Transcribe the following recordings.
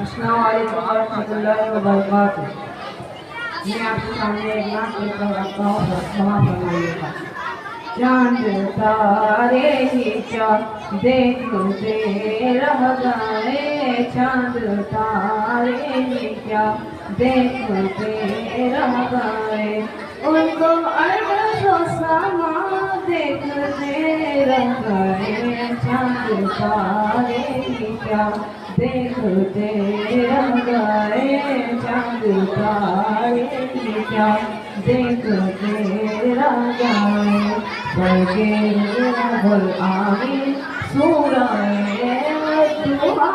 अस्सलाम वालेकुम रहमतुल्लाहि व बरकातुहू। मैं आपके सामने एक नात लेकर रखता हूँ, क्षमा फरमाइएगा। चांद तारे ही क्या देखते रह गए, चांद तारे ही क्या देखते रह गए, उनको अर्ज़ो समा देखते रह गए, चांद तारे ही क्या देखते रह गए, चांद तारे ही क्या देखते रह गए। बल्कि गुल आमी सूरह दुआ,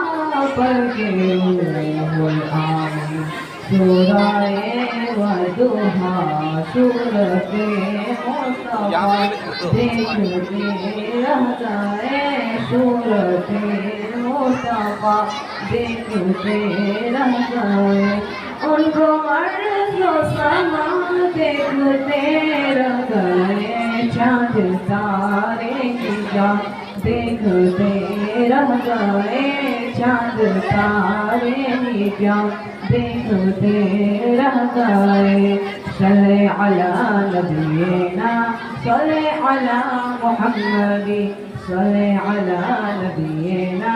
बल्कि गुल आमी सूरह वदुहा, सूरत मुस्तफा देखते रह गए, सूरत मुस्तफा देखते रह गए, उनको अर्ज़ो समा देखते रह गए, चांद तारे की क्या देखते रह गए, चांद तारे की क्या देखते रह गए। सल्ले अला नबीना सल्ले अला मुहम्मदी, सल्ले अला नबीना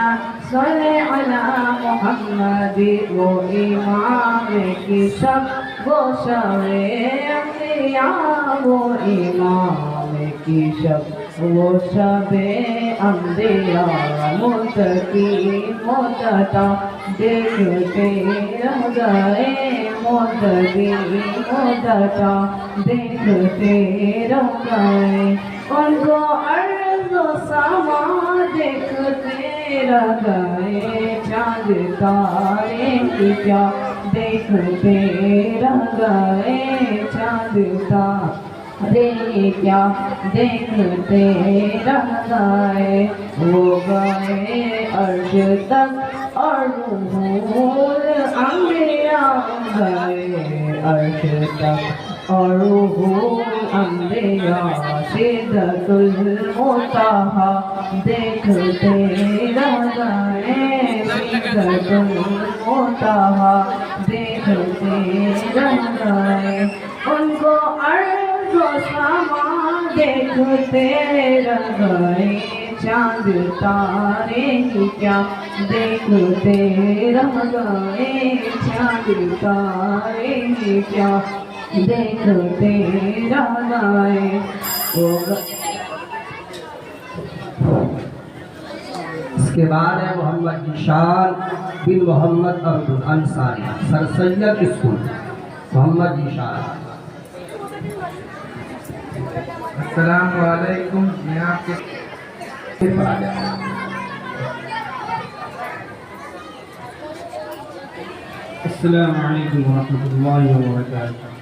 सल्ले अला मुहम्मदी, वो इमाम की सब वो शबे अंबिया, वो इमाम की शब वो शबे अंबिया, मुतकी मुतता देखते रह गए, मुतकी मुतता देखते रह गए, उनको अर्ज़ो समा देखते रह गए, चांद तारे की क्या देखते रह गए, चांद तारे क्या देखते रह गए। वो गए अर्श तक और रूहुल अंबिया गए अर्श तक और रूहुल अंबिया, सिदरतुल मुंतहा देखते रह गए, सिदरतुल मुंतहा देखते रह गए, उनको अर्ज़ो समा देखते रह गए, चांद तारे ही क्या देखते रह गए, चांद तारे ही क्या देखते रह गए। इसके बाद है मोहम्मद ईशान बिन मोहम्मद अब्दुल अंसारी, सर सैयद स्कूल मोहम्मद ईशान। अस्सलाम वालेकुम। मैं आपके अस्सलामु अलैकुम वरहमतुल्लाहि वबरकातुहू।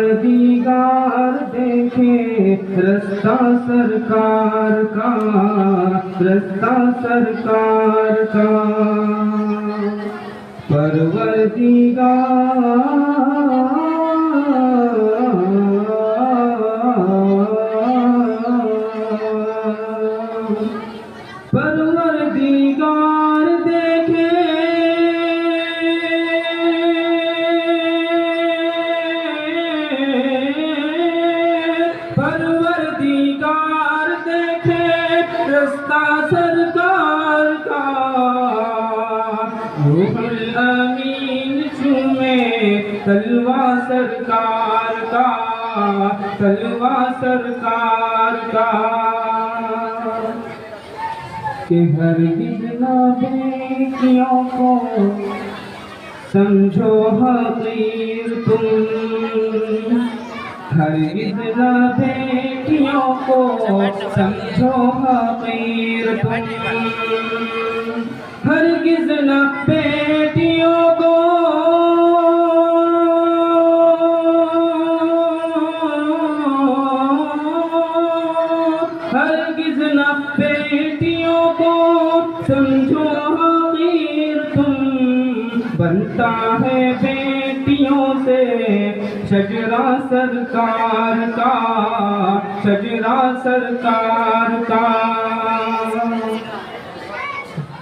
परवरदिगार देखे रास्ता सरकार का, रास्ता सरकार का, परवरदिगार देखे परवरदिगार देखे रास्ता सरकार का, रूहुल अमीन चूमे तलवा सरकार का, तलवा सरकार का, कि हरगिज़ न बेटियों को समझो हक़ीर तुम, हरगिज़ न बेटियों को समझो हक़ीर तुम, हरगिज़ न बेटियों को हरगिज़ न बेटियों को समझो हकीर तुम। बनता है बेटियों से शजरा सरकार का, शजरा सरकार का।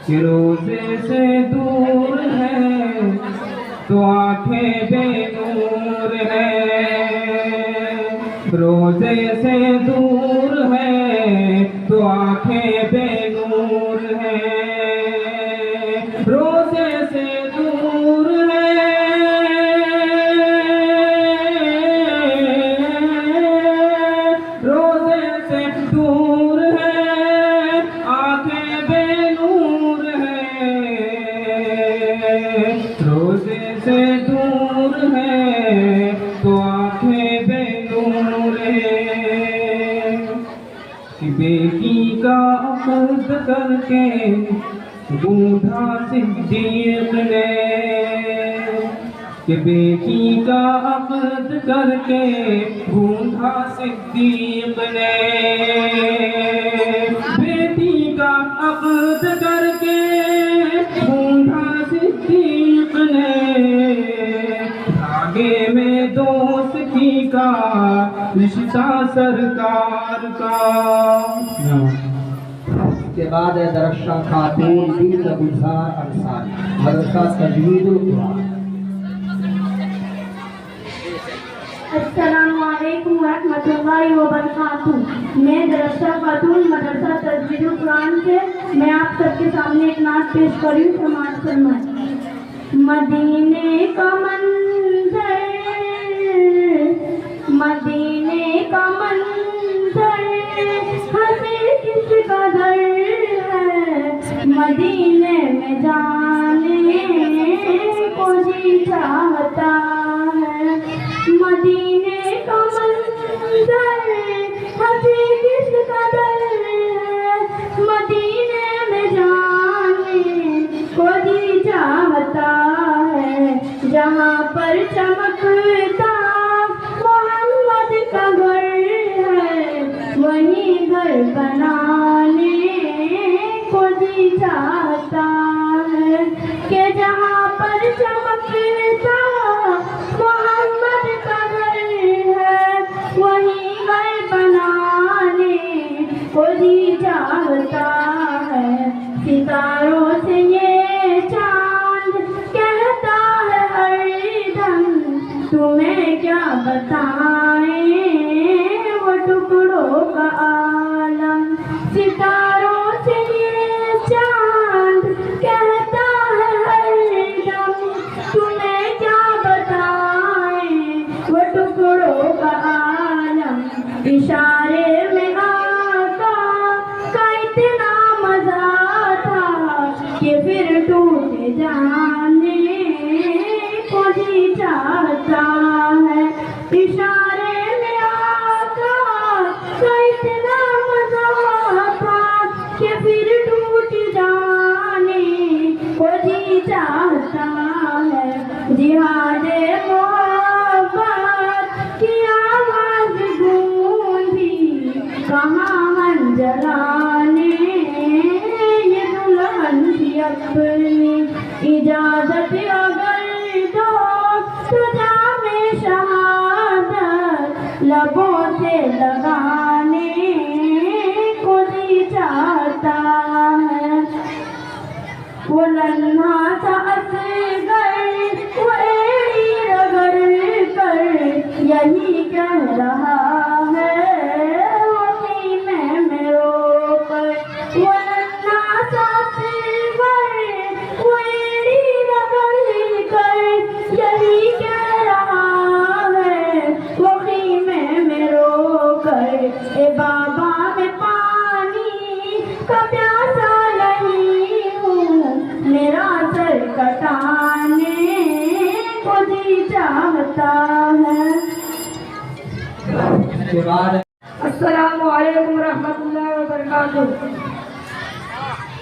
कि रोज़े से दूर है तो आंखें बेनूर है, रोज़े से दूर है तो आंखें बेनूर है, रोज़े से दूर है, रोज़े से दूर है, आंखें बेनूर है, रोज़े से दूर है तो आंखें बेनूर है। कि बेटी का अक़द करके बूढ़ा सिद्दीक़ ने, कि बेटी का अक़द करके बूढ़ा सिद्दीक़ ने, बेटी का अक़द करके बूढ़ा सिद्दीक़ ने, धागे में दोस्ती का रिश्ता सरकार का। इसके बाद है दरश्शा खातून बिन्त गुलजार अंसारी, मदरसा तजवीदुल कुरान। अस्सलामुअलैकुम वरहमतुल्लाहि वबरकातुहू। मैं दरश्शा खातून मदरसा तजवीदुल कुरान से मैं आप सबके सामने एक नात पेश करी हूँ। समाज फरमाएं। मदीने का मंज़र, मदीने का मंज़र हमें किस कदर है, मदीने में जाने को जी चाहता है, मदीने का मंज़र हमें किस कदर है, मदीने में जाने को जी चाहता है, जहाँ पर चमकता मोहम्मद का घर है, वहीं घर बनाने को जी चाहता है, कि जहाँ पर चमकता मोहम्मद का घर है, वहीं घर बनाने को जी चाहता है। सितारों से ये चांद कहता है हरदम, तुम्हें क्या बताएं वो टुकड़ों का आलम। सितारों से ये चांद कहता है हरदम, तुम्हें क्या बताएं वो टुकड़ों का आलम। इशारे में आका का इतना मजा था कि फिर टूट जाने को जी चाहता है। इशारे में आका का इतना मजा था कि फिर टूट जाने को जी चाहता है। जिहादे मोहब्बत की आवाज गूंजी कहाँ मन जलाने, ये दुल्हन की अपनी इजाजत अगर दो तो जामे शहादत लबों से लगाने को जी चाहता है। वो नन्हा सा असगर वो एड़ी रगड़ कर यही कह रहा है, वही में रोकर। वो नन्हा सा असगर वो एड़ी रगड़ कर यही कह रहा है, वही में रोकर। ए बाबा में पानी का प्यासा नहीं हूँ, मेरा सर कटाने को जी चाहता है। इसके बाद अस्सलामु अलैकुम रहमतुल्लाहि व बरकातुहू।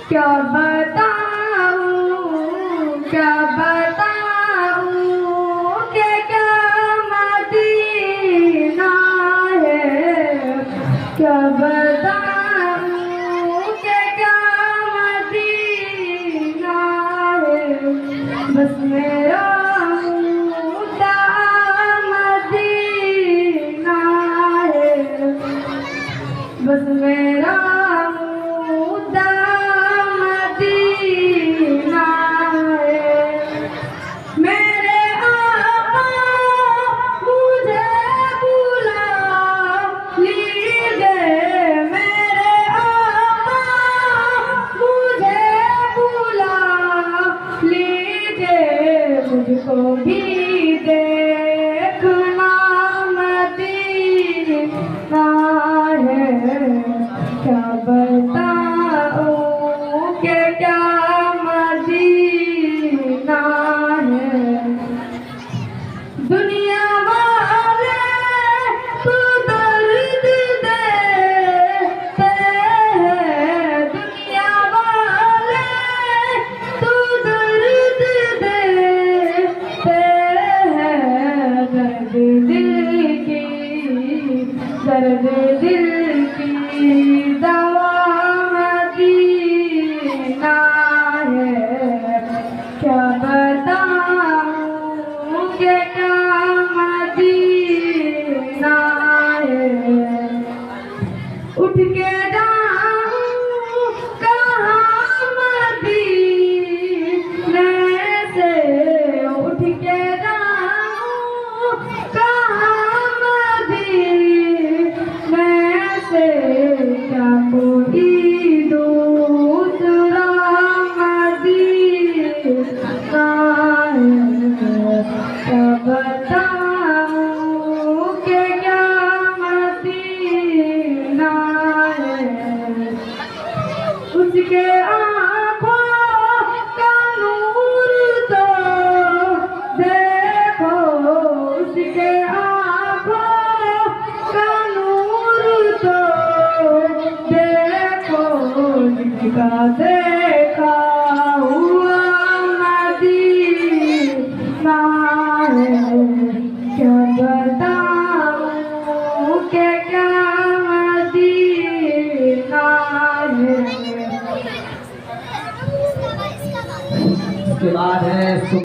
क्या बताऊं क्या